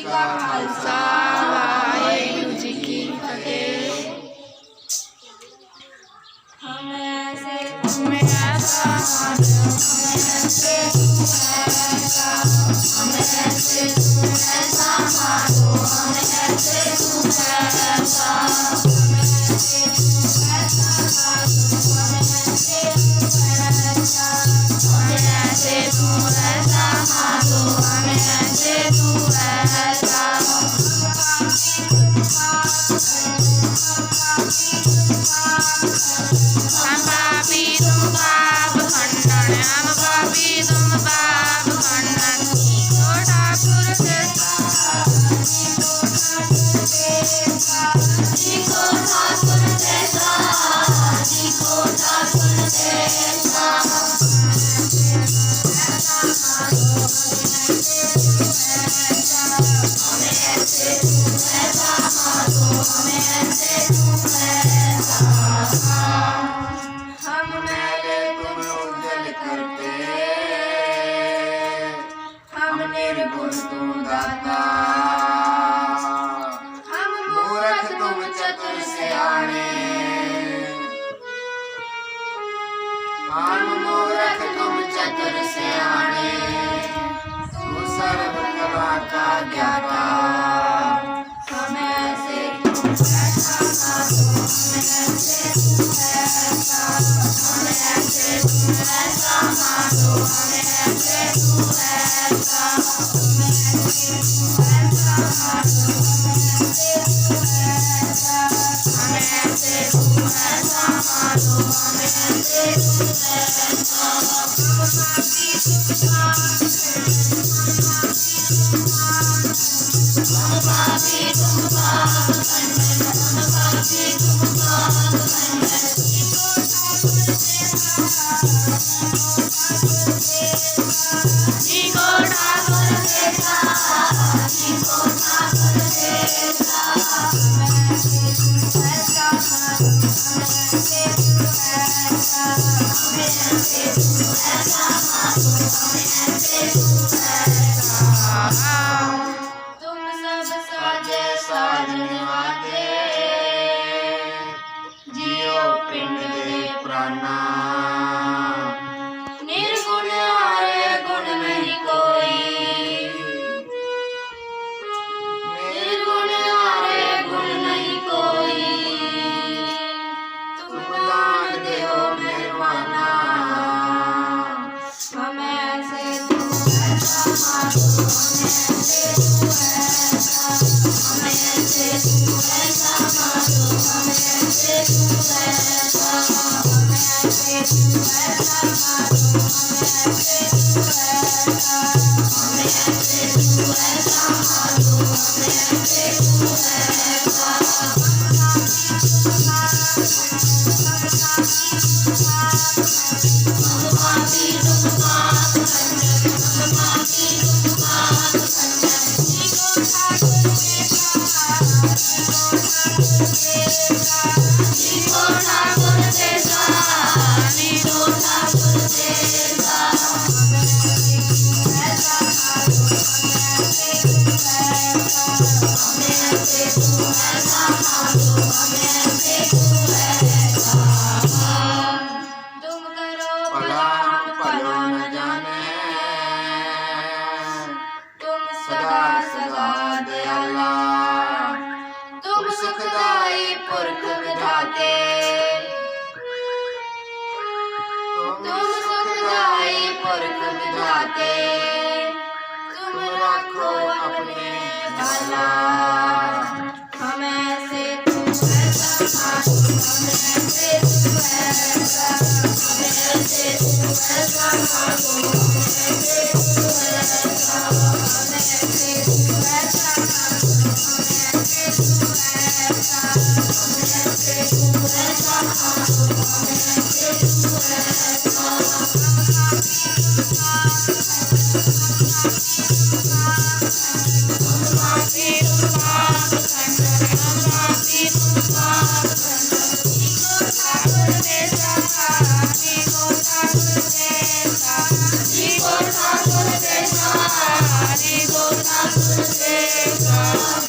का खालसा वाहेगुरु जी की फतेह। हम ऐसे तुम ऐसा हम ऐसे तुम ऐसा हम ऐसे तुम ऐसा मानो हम ऐसे तुम ऐसा हम ऐसे तुम ऐसा मानो हम ऐसे तुम ऐसा हम ऐसे तुम ऐसा मानो हम ऐसे तुम ऐसा। हम पापी तुम पाप खंडन हम पापी तुम पाप खंडन सीखो ठाकुर देसा सीखो ठाकुर देसा सीखो ठाकुर देसा। हमें ऐसे तुम ऐसा मानो हमें ऐसे तुम ऐसा। हम मैले तुम उज्जवल करते हम निर्गुण तुम दाता हम मूर्ख तुम चतुर सियाणे हम मूर्ख तुम चतुर सियाणे तू सर्व कला का ज्ञाता। हम ऐसे तुम ऐसा मानो हम ऐसे तुम ऐसा हम ऐसे तुम ऐसा मानो हम ऐसे तुम ऐसा हम ऐसे तुम ऐसा मानो हम ऐसे तुम ऐसा हम ऐसे तुम ऐसा मानो हम ऐसे तुम ऐसा। हम पापी तुम पाप खंडन हम पापी तुम पाप खंडन सीखो ठाकुर देसा सीखो ठाकुर देसा सीखो ठाकुर देसा। हम ऐसे तुम ऐसा मानो हम ऐसे तुम ऐसा हम ऐसे तुम ऐसा मानो हम ऐसे तुम ऐसा। तुम सब साजे साजने वादे जियो पिंड दे प्राणा निर्गुण आरे गुण नहीं कोई निर्गुण आरे गुण नहीं कोई तुम दान देओ निर्वाणा। हम ऐसे तुम ऐसा मानो हम ऐसे तुम ऐसा हम ऐसे तुम ऐसा मानो हम ऐसे तुम ऐसा हम ऐसे तुम ऐसा मानो हम ऐसे तुम ऐसा हम ऐसे तुम ऐसा मानो हम ऐसे तुम ऐसा। हम पापी तुम पाप खंडन हम पापी तुम पाप खंडन सीखो ठाकुर देसा सीखो ठाकुर देसा सीखो ठाकुर देसा। हम ऐसे तुम ऐसा मानो हम ऐसे तुम ऐसा हम ऐसे तुम ऐसा मानो हम ऐसे तुम ऐसा। तुम करो भला हम भलो न जाने तुम सदा सदा दयाला तुम सुखदाई पुरख विधाते तुम सुखदाई पुरख विधाते तुम राखो अपने भाला। हम ऐसे तुम ऐसा मानो हम ऐसे तुम ऐसा हम ऐसे तुम ऐसा मानो हम ऐसे तुम ऐसा हम ऐसे तुम ऐसा मानो हम ऐसे तुम ऐसा हम ऐसे तुम ऐसा मानो हम ऐसे तुम ऐसा। हम पापी तुम पाप खंडन हम पापी तुम पाप खंडन सीखो ठाकुर देसा सीखो ठाकुर देसा ऐसा